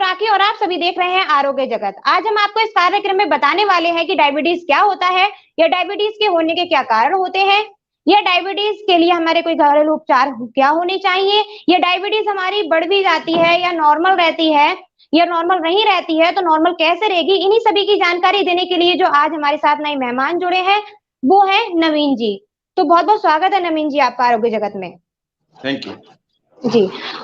राखी और आप सभी देख रहे हैं आरोग्य जगत। आज हम आपको इस कार्यक्रम में बताने वाले हैं कि डायबिटीज क्या होता है, या डायबिटीज के होने के क्या कारण होते हैं, या डायबिटीज के लिए हमारे कोई घरेलू उपचार क्या होने चाहिए, या डायबिटीज हमारी बढ़ भी जाती है या नॉर्मल रहती है, या नॉर्मल नहीं रहती है तो नॉर्मल कैसे रहेगी। इन्हीं सभी की जानकारी देने के लिए जो आज हमारे साथ नए मेहमान जुड़े हैं वो है नवीन जी। तो बहुत बहुत स्वागत है नवीन जी आपका आरोग्य जगत में। Thank you ji.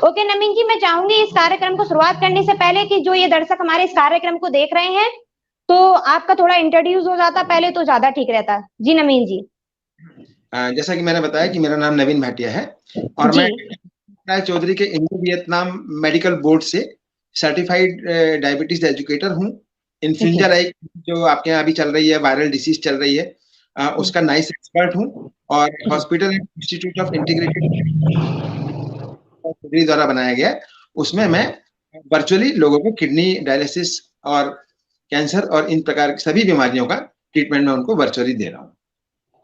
Okay Naveen ji, मैं चाहूंगी इस कार्यक्रम को शुरुआत करने से पहले कि जो ये दर्शक हमारे इस कार्यक्रम को देख रहे हैं तो आपका थोड़ा इंट्रोड्यूस हो जाता पहले तो ज्यादा ठीक रहता। जी नवीन जी। जैसा कि मैंने बताया कि मेरा नाम नवीन भाटिया है और जी। मैं चौधरी के इंडो वियतनाम मेडिकल बोर्ड से सर्टिफाइड डायबिटीज एजुकेटर हूँ। इन्फ्लुएंजा लाइक जो आपके यहाँ अभी चल रही है, वायरल डिसीज चल रही है, उसका नाइस एक्सपर्ट हूँ और हॉस्पिटल इंस्टीट्यूट ऑफ इंटीग्रेटेड द्वारा बनाया गया है, उसमें मैं वर्चुअली लोगों को किडनी डायलिसिस और कैंसर और इन प्रकार की सभी बीमारियों का ट्रीटमेंट मैं उनको वर्चुअली दे रहा हूँ।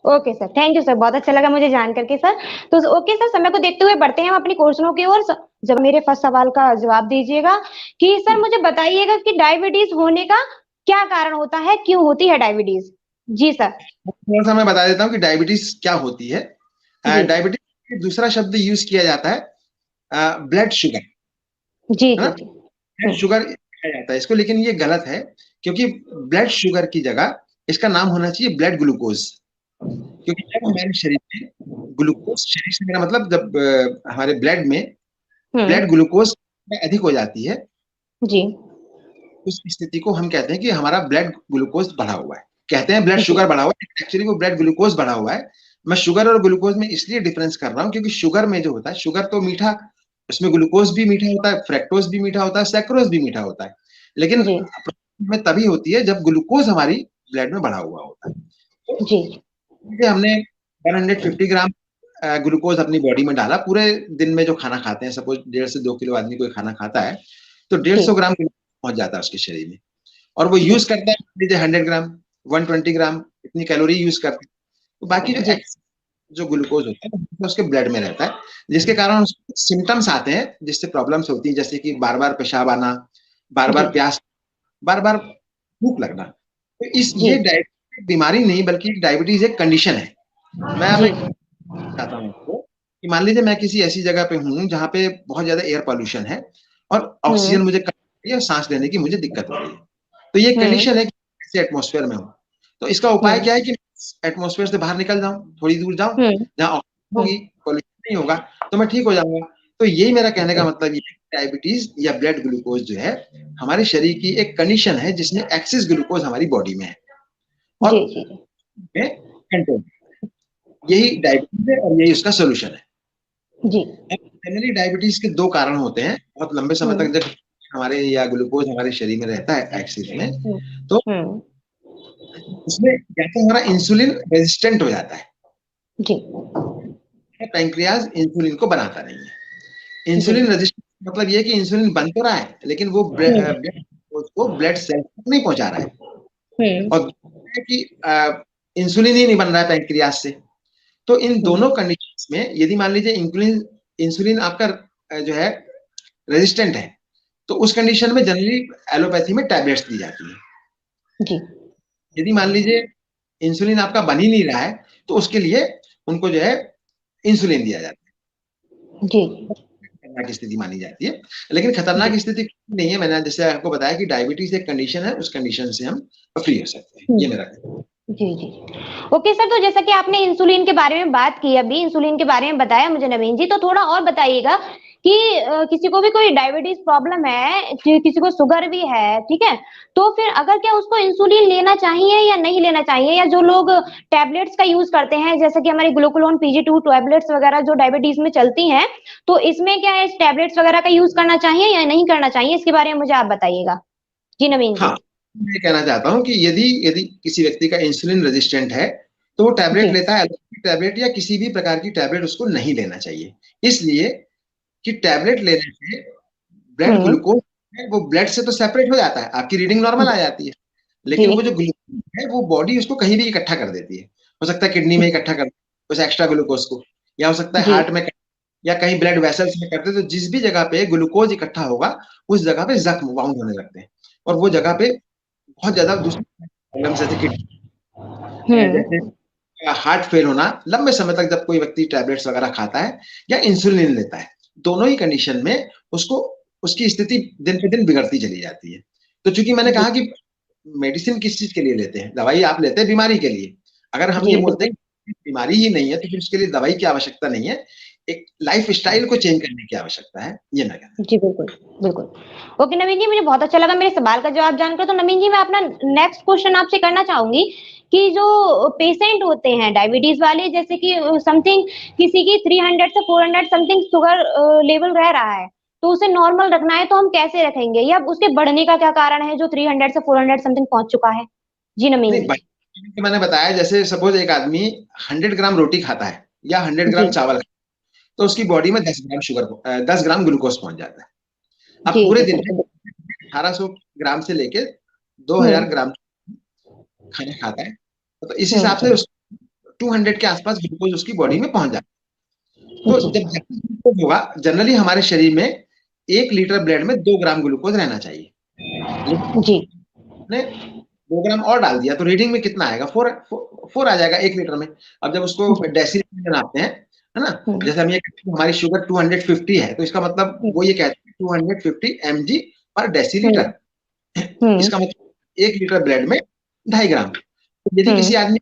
Okay sir, thank you sir, बहुत अच्छा लगा मुझे जान करके सर। तो ओके सर, समय को देखते हुए बढ़ते हैं हम अपनी क्वेश्चनों की ओर। जब मेरे फर्स्ट सवाल का जवाब दीजिएगा कि सर मुझे बताइएगा कि डायबिटीज होने का क्या कारण होता है, क्यों होती है डायबिटीज। जी सर। थोड़ा सा मैं बता देता हूँ कि डायबिटीज क्या होती है। डायबिटीज दूसरा शब्द यूज किया जाता है ब्लड शुगर, जी है जी ना? जी। ब्लड शुगर कहा जाता है इसको, लेकिन ये गलत है क्योंकि ब्लड शुगर की जगह इसका नाम होना चाहिए ब्लड ग्लूकोज। क्योंकि जब हमारे शरीर में ग्लूकोज, शरीर से मेरा मतलब जब हमारे ब्लड में ब्लड ग्लूकोज अधिक हो जाती है जी। उस स्थिति को हम कहते हैं कि हमारा ब्लड ग्लूकोज बढ़ा हुआ है। कहते हैं ब्लड शुगर बढ़ा हुआ है, एक्चुअली वो ब्लड ग्लूकोज बढ़ा हुआ है। मैं शुगर और ग्लूकोज में इसलिए डिफरेंस कर रहा हूँ क्योंकि शुगर में जो होता है, शुगर तो मीठा, उसमें ग्लूकोज भी मीठा होता है, फ्रैक्टोज भी मीठा होता है, सैक्रोज भी मीठा होता है, लेकिन में तभी होती है जब ग्लूकोज हमारी ब्लड में बढ़ा हुआ होता है। तो हमने 150 ग्राम ग्लूकोज अपनी बॉडी में डाला, पूरे दिन में जो खाना खाते हैं, सपोज 1.5 से 2 किलो आदमी कोई खाना खाता है तो 150 ग्राम पहुंच जाता है उसके शरीर में, और वो यूज करता है 100 ग्राम 120 ग्राम इतनी कैलोरी यूज करते हैं। तो बाकी जो ग्लूकोज होता है तो उसके ब्लड में रहता है, जिसके कारण सिम्टम्स आते हैं, जिससे प्रॉब्लम्स होती है, जैसे कि बार बार पेशाब आना, बार बार प्यास, बार बार भूख लगना। तो ये डायबिटीज बीमारी नहीं बल्कि डायबिटीज एक कंडीशन है। मैं अब चाहता हूँ कि मान लीजिए मैं किसी ऐसी जगह पे हूँ जहाँ पे बहुत ज्यादा एयर पॉल्यूशन है और ऑक्सीजन मुझे कम हो रही है, सांस लेने की मुझे दिक्कत हो रही है, तो ये कंडीशन है कि एटमॉस्फेयर में हूँ। तो इसका उपाय क्या है कि एटमॉस्फेयर से बाहर निकल जाऊं, थोड़ी दूर जाऊं जहाँ ऑक्सीजन होगी, पॉल्यूशन नहीं होगा, तो मैं ठीक हो जाऊंगा। तो यही मेरा कहने का मतलब ये है कि डायबिटीज या ब्लड ग्लूकोज जो है हमारे शरीर की एक कंडीशन है जिसमें एक्सेस ग्लूकोज हमारी बॉडी में है और कंट्रोल, यही डायबिटीज है और यही उसका सोल्यूशन है। जी। जनरली डायबिटीज के 2 कारण होते हैं। बहुत लंबे समय तक जब हमारे या ग्लूकोज हमारे शरीर में रहता है एक्सेस में, तो उसमें या तो हमारा इंसुलिन रेजिस्टेंट हो जाता है। जी। पैंक्रियाज इंसुलिन को बनाता नहीं है। इंसुलिन रेजिस्टेंट मतलब ये है कि इंसुलिन बन तो रहा है लेकिन वो ब्लड सेल तक नहीं पहुंचा रहा है, और कि इंसुलिन ही नहीं बन रहा है पैंक्रियाज से। तो इन दोनों कंडीशंस में यदि मान लीजिए इंसुलिन आपका जो है रेजिस्टेंट है, तो उस कंडीशन में जनरली एलोपैथी में टैबलेट्स दी जाती है। जी। यदि मान लीजिए इंसुलिन आपका बन ही नहीं रहा है तो उसके लिए उनको जो है इंसुलिन दिया जाता है। जी। खतरनाक स्थिति मानी जाती है, लेकिन खतरनाक स्थिति नहीं है। मैंने जैसे आपको बताया कि डायबिटीज एक कंडीशन है, उस कंडीशन से हम फ्री हो सकते हैं, ये मेरा जी जी। ओके सर, तो जैसा कि आपने इंसुलिन के बारे में बात की, अभी इंसुलिन के बारे में बताया मुझे नवीन जी, तो थोड़ा और बताइएगा कि किसी को भी कोई डायबिटीज प्रॉब्लम है, किसी को शुगर भी है, ठीक है, तो फिर अगर क्या उसको इंसुलिन लेना चाहिए या नहीं लेना चाहिए, या जो लोग टैबलेट्स का यूज करते हैं जैसे कि हमारी ग्लूकोलोन PG2 टैबलेट्स वगैरह जो डायबिटीज में चलती हैं, तो इसमें क्या है, टैबलेट्स वगैरह का यूज करना चाहिए या नहीं करना चाहिए, इसके बारे में मुझे आप बताइएगा। जी नवीन जी। मैं कहना चाहता हूँ कि यदि यदि किसी व्यक्ति का इंसुलिन रेजिस्टेंट है तो वो टैबलेट लेता है, टैबलेट या किसी भी प्रकार की टैबलेट उसको नहीं लेना चाहिए, इसलिए कि टैबलेट लेने से ब्लड ग्लूकोज है वो ब्लड से तो सेपरेट हो जाता है, आपकी रीडिंग नॉर्मल आ जाती है, लेकिन वो जो ग्लूकोज है वो बॉडी उसको कहीं भी इकट्ठा कर देती है। हो सकता है किडनी में इकट्ठा कर उस एक्स्ट्रा ग्लूकोज को, या हो सकता है हार्ट में या कहीं ब्लड वेसल्स में करते हैं, तो जिस भी जगह पे ग्लूकोज इकट्ठा होगा उस जगह पे जख्म बाउंड होने लगते हैं, और वो जगह पे बहुत ज्यादा दूसरी प्रॉब्लम जैसे हार्ट फेल होना लंबे समय तक जब कोई व्यक्ति टैबलेट्स वगैरह खाता है या इंसुलिन लेता है, दोनों ही कंडीशन में उसको उसकी स्थिति दिन पे दिन बिगड़ती चली जाती है। तो चूंकि मैंने कहा कि मेडिसिन किस चीज के लिए लेते हैं, दवाई आप लेते हैं बीमारी के लिए। अगर हम ये जी बोलते बिल्कुल। हैं कि बीमारी ही नहीं है तो फिर उसके लिए दवाई की आवश्यकता नहीं है, एक लाइफ स्टाइल को चेंज करने की आवश्यकता है, ये मैं कहना जी बिल्कुल, बिल्कुल। ओके नवीन जी, मुझे बहुत अच्छा लगा मेरे सवाल का जवाब जानकर। तो नवीन जी, मैं अपना नेक्स्ट क्वेश्चन आपसे करना चाहूँगी कि जो पेशेंट होते हैं डायबिटीज़ वाले, जैसे कि समथिंग किसी की 300 से 400 समथिंग शुगर लेवल रह रहा है, तो उसे नॉर्मल रखना है तो हम कैसे रखेंगे? या उसके बढ़ने का क्या कारण है जो 300 से 400 समथिंग पहुँच चुका है? जी नवीन नहीं, जी। तो मैंने बताया जैसे सपोज एक आदमी 100 ग्राम रोटी खाता है या 100 ग्राम जी, चावल, तो उसकी बॉडी में 10 ग्राम 10 ग्राम ग्लूकोज पहुंच जाता है। अब जी, पूरे जी, दिन में बिल्कुल। 1800 ग्राम से लेके हुँ, 2000 ग्राम खाना खाता है, तो इस हुँ, हिसाब से 200 के आसपास ग्लूकोज उसकी बॉडी में पहुंच जाता है। तो जी, जब ग्लूकोज होगा, जनरली हमारे शरीर में 1 लीटर ब्लड में 2 ग्राम ग्लूकोज रहना चाहिए, लेकिन जी, आपने 2 ग्राम और डाल दिया तो रीडिंग में कितना आएगा? फोर आ जाएगा 1 लीटर में। अब जब उसको जी, डेसीलीटर में नापते हैं, है ना, हुँ, जैसे हम ये कहते हैं हमारी शुगर 250 है, तो इसका मतलब हुँ, वो ये कहते हैं 250 mg पर हुँ, डेसीलीटर। हुँ, इसका मतलब 1 लीटर ब्लड में 2.5 ग्राम। तो यदि हुँ, किसी आदमी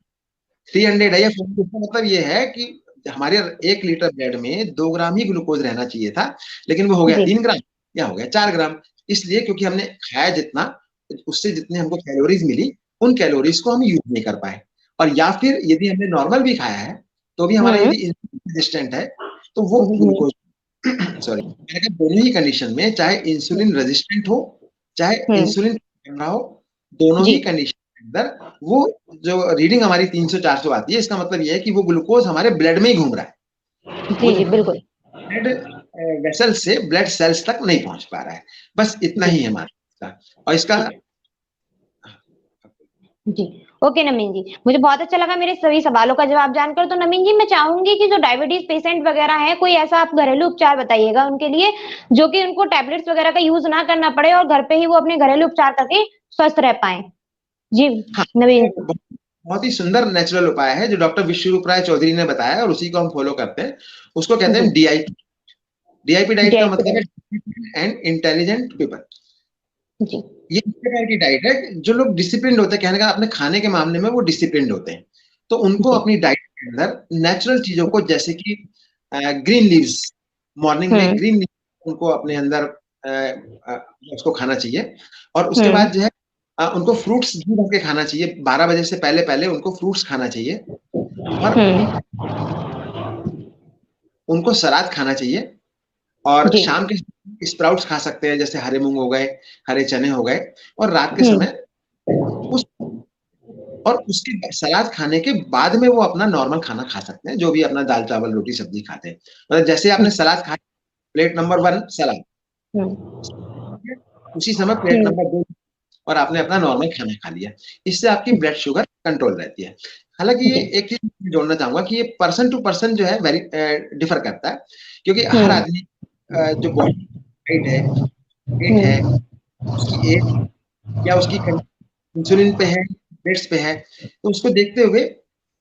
300 है या 400, इसका मतलब ये है कि हमारे 1 लीटर ब्लड में 2 ग्राम ही ग्लूकोज रहना चाहिए था, लेकिन वो हो गया जी, 3 ग्राम या हो गया 4 ग्राम। इसलिए क्योंकि हमने खाया जितना, उससे जितने हमको कैलोरीज मिली, उन कैलोरीज को हम यूज नहीं कर पाए। और या फिर यदि हमने नॉर्मल भी खाया है तो भी हमारा हुँ, यदि इंसुलिन रेजिस्टेंट है, तो वो हुँ, ग्लूकोज सॉरी, मैंने कहा दोनों ही कंडीशन में, चाहे इंसुलिन रेजिस्टेंट हो चाहे हुँ, इंसुलिन बन रहा हो, दोनों जी, ही कंडीशन के अंदर वो जो रीडिंग हमारी 300-400 आती है, इसका मतलब ये है कि वो ग्लूकोज हमारे ब्लड में ही घूम रहा है, वो जी, जी, बिल्कुल। ब्लड वेसल से ब्लड सेल्स तक नहीं पहुंच पा रहा है। बस इतना जी, ही है हमारा, और इसका जी, जी। ओके नमीन जी, मुझे बहुत अच्छा लगा मेरे सभी सवालों का जवाब जानकर। तो नमीन जी, मैं चाहूँगी कि जो डायबिटीज़ पेशेंट वगैरह हैं, कोई ऐसा आप घरेलू उपचार बताइएगा उनके लिए, जो कि उनको टैबलेट्स वगैरह का यूज़ ना करना पड़े और घर पे ही वो अपने घरेलू उपचार करके स्वस्थ रह पाएँ। जी, हाँ, नवीन जी। बहुत ही सुंदर नेचुरल उपाय है जो डॉक्टर विश्वरूप राय चौधरी ने बताया, और उसी को हम फॉलो करते हैं। उसको कहते जी, हैं डीआईपी। डीआईपी डाइट का जय मतलब श्री है एंड इंटेलिजेंट पीपल। जी, ये इस प्रकार की डाइट है जो लोग डिसिप्लिन होते हैं, कहने का अपने खाने के मामले में वो डिसिप्लिन होते हैं, तो उनको जी। अपनी डाइट के अंदर नेचुरल चीजों को, जैसे कि ग्रीन लीव्स, मॉर्निंग में हुँ, ग्रीन लीव्स उनको अपने अंदर उसको खाना चाहिए। और उसके हुँ, बाद जो है उनको फ्रूट्स भी भर के खाना चाहिए, 12 बजे से पहले पहले उनको फ्रूट्स खाना चाहिए। और हुँ, उनको सलाद खाना चाहिए, और जी, शाम के स्प्राउट्स खा सकते हैं, जैसे हरे मूंग हो गए, हरे चने हो गए। और रात के हुँ, समय उस और उसके सलाद खाने के बाद में वो अपना नॉर्मल खाना खा सकते हैं, जो भी अपना दाल चावल रोटी सब्जी खाते हैं। मतलब जैसे आपने जी, सलाद खाया, प्लेट नंबर 1 सलाद, हुँ, उसी समय प्लेट हुँ, नंबर 2 और आपने अपना नॉर्मल खाना खा लिया। इससे आपकी ब्लड शुगर कंट्रोल रहती है। हालांकि ये जी, एक चीज जोड़ना चाहूंगा कि ये पर्सन टू पर्सन जो है वेरी डिफर करता है, क्योंकि हर हुँ, आदमी जो बॉडी हाइट है, वेट है, हुँ, उसकी एज या उसकी इंसुलिन पे है, पेट्स पे है, तो उसको देखते हुए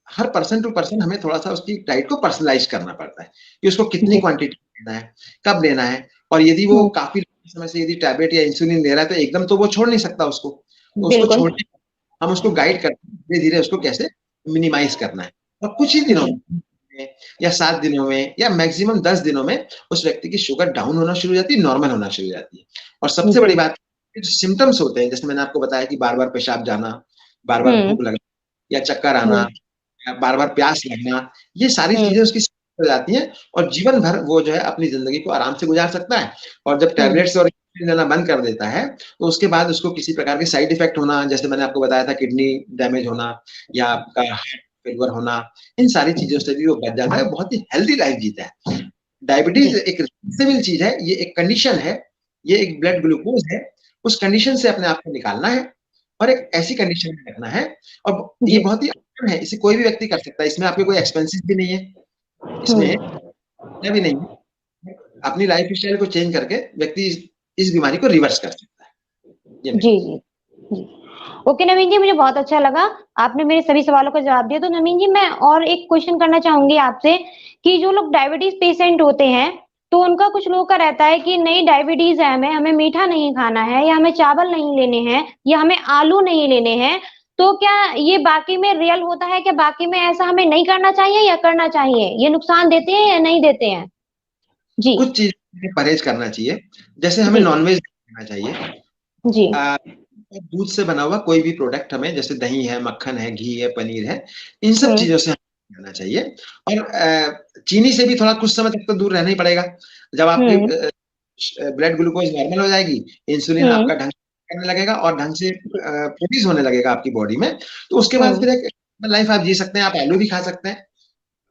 हर पर्सन टू पर्सन हमें थोड़ा-सा उसकी डाइट को पर्सनलाइज़ करना पड़ता है, कि उसको कितनी जी, क्वांटिटी लेना है, कब लेना है। और यदि वो हुँ, काफ़ी लंबे समय से यदि टैबलेट या इंसुलिन ले रहा है, तो एकदम तो वो छोड़ नहीं सकता उसको। तो उसको बिल्कुल, छोड़ने, हम उसको गाइड करते हैं, धीरे-धीरे उसको कैसे मिनिमाइज़ करना है। और कुछ ही दिनों जी, में या 7 दिनों में या मैक्सिमम 10 दिनों में उस व्यक्ति की शुगर डाउन होना शुरू हो जाती है, नॉर्मल होना शुरू हो जाती है। और सबसे बड़ी जी, बात, जो सिम्पटम्स होते हैं, जैसे मैंने आपको बताया कि बार-बार पेशाब जाना, बार-बार हुँ, भूख लगना या चक्कर आना, हुँ, बार-बार प्यास लगना, ये सारी हुँ, चीज़ें उसकी हो जाती हैं, और जीवन भर वो जो है अपनी ज़िंदगी को आराम से गुज़ार सकता है। और जब हुँ, टैबलेट्स और इंसुलिन लेना बंद कर देता है, तो उसके बाद उसको किसी प्रकार के साइड इफ़ेक्ट होना, जैसे मैंने आपको बताया था किडनी डैमेज होना या आपका हार्ट फेल्योर होना, इन सारी चीज़ों से भी वो बच जाता है, बहुत ही हेल्दी लाइफ़ जीता है। डायबिटीज़ जी, एक सिविल चीज़ है, ये एक कंडीशन है, ये एक ब्लड ग्लूकोज़ है, उस कंडीशन से अपने आप को निकालना है और एक ऐसी कंडीशन में रखना है। और ये जी, बहुत ही आसान है, इसे कोई भी व्यक्ति कर सकता है, इसमें आपके कोई एक्सपेंसेस भी नहीं है, इसमें हुँ, भी नहीं है। अपनी लाइफ स्टाइल को चेंज करके व्यक्ति इस बीमारी को रिवर्स कर सकता है। जी जी जी। ओके नवीन जी, मुझे बहुत अच्छा लगा, आपने मेरे सभी सवालों का जवाब दिया। तो नवीन जी, मैं और एक क्वेश्चन करना चाहूंगी आपसे कि जो लोग डायबिटीज पेशेंट होते हैं, तो उनका कुछ लोगों का रहता है कि नहीं डायबिटीज है, हमें हमें मीठा नहीं खाना है, या हमें चावल नहीं लेने हैं, या हमें आलू नहीं लेने हैं। तो क्या ये बाकी में रियल होता है? क्या बाकी में ऐसा हमें नहीं करना चाहिए या करना चाहिए? ये नुकसान देते हैं या नहीं देते हैं? जी कुछ चीजें परहेज करना चाहिए, जैसे हमें जी नॉनवेज खाना चाहिए। जी। दूध से बना हुआ कोई भी प्रोडक्ट हमें, जैसे दही है, मक्खन है, घी है, पनीर है, इन सब हम्म चीजों से हमें रहना चाहिए। और चीनी से भी थोड़ा कुछ समय तक तो दूर रहना ही पड़ेगा। जब आपकी हम्म ब्लड ग्लूकोज नॉर्मल हो जाएगी, इंसुलिन हम्म आपका ढंग से करने लगेगा और ढंग से प्रोड्यूस होने लगेगा आपकी बॉडी में, तो उसके बाद हम्म फिर एक लाइफ आप जी सकते हैं। आप आलू भी खा सकते हैं,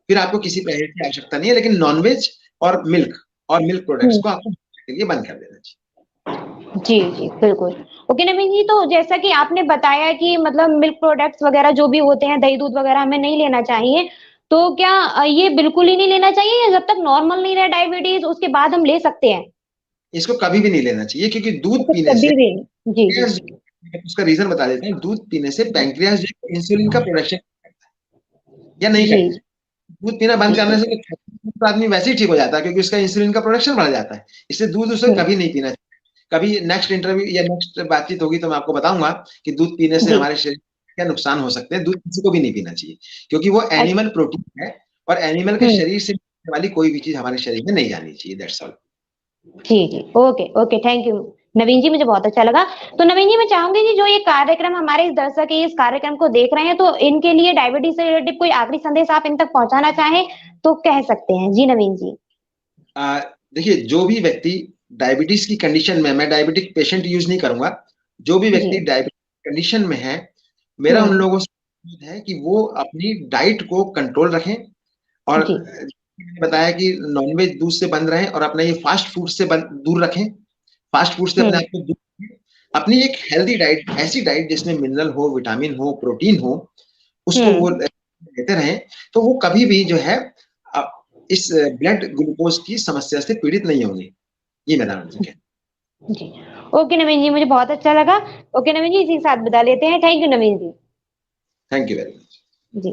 फिर आपको किसी परहेज की आवश्यकता नहीं है। लेकिन नॉनवेज और मिल्क प्रोडक्ट्स हम्म। को आपको के लिए बंद कर देना चाहिए। जी जी बिल्कुल। ओके नवीन जी, तो जैसा कि आपने बताया कि मतलब मिल्क प्रोडक्ट्स वगैरह जो भी होते हैं, दही दूध वगैरह हमें नहीं लेना चाहिए, तो क्या ये बिल्कुल ही नहीं लेना चाहिए, या जब तक नॉर्मल नहीं रहे डायबिटीज उसके बाद हम ले सकते हैं? इसको कभी भी नहीं लेना चाहिए, क्योंकि दूध अच्छा, पीने से कभी भी नहीं। जी जी उसका रीजन बता देते हैं। दूध पीने से पैंक्रियाज जो है इंसुलिन का प्रोडक्शन या नहीं जी करता है। दूध पीना बंद करने से तो आदमी वैसे ही ठीक हो जाता है, क्योंकि उसका इंसुलिन का प्रोडक्शन बढ़ जाता है। इसलिए दूध उसे हम्म, कभी नहीं पीना चाहिए। कभी नेक्स्ट इंटरव्यू या नेक्स्ट बातचीत होगी तो मैं आपको बताऊंगा कि दूध पीने से जी। हमारे शरीर में क्या नुकसान हो सकते हैं। दूध किसी को भी नहीं पीना चाहिए, क्योंकि वो एनिमल अच्छा। प्रोटीन है, और एनिमल के हम्म। शरीर से मिलने वाली कोई भी चीज हमारे शरीर में नहीं जानी चाहिए। That's all. जी जी। Okay okay, thank you Naveen ji, मुझे बहुत अच्छा लगा। तो नवीन जी, मैं चाहूंगी कि जो ये कार्यक्रम हमारे इस दर्शक इस कार्यक्रम को देख रहे हैं, तो इनके लिए डायबिटीज से रिलेटेड कोई आखिरी संदेश आप इन तक पहुंचाना चाहें तो कह सकते हैं। जी नवीन जी। देखिए, जो भी व्यक्ति डायबिटीज की कंडीशन में, मैं डायबिटिक पेशेंट यूज नहीं करूंगा, जो भी जी। व्यक्ति डायबिटिक कंडीशन में है, मेरा उन हम्म। लोगों से अनुरोध है कि वो अपनी डाइट को कंट्रोल रखें। और जी। मैंने बताया कि नॉनवेज दूध से बंद रहें, और अपना ये फास्ट फूड से दूर रखें। फास्ट फूड से अपने हम्म आप को दूर रखें। अपनी एक हेल्दी डाइट, ऐसी डाइट जिसमें मिनरल हो, विटामिन हो, प्रोटीन हो, उसको वो हम्म। लेते रहें। तो वो कभी भी जो है इस ब्लड ग्लूकोज की समस्या से पीड़ित नहीं होंगे। ये मेरा आंसर है। जी। ओके नवीन जी, मुझे बहुत अच्छा लगा। ओके नवीन जी, इसी के साथ बता लेते हैं। Thank you Naveen ji. Thank you very much. Ji.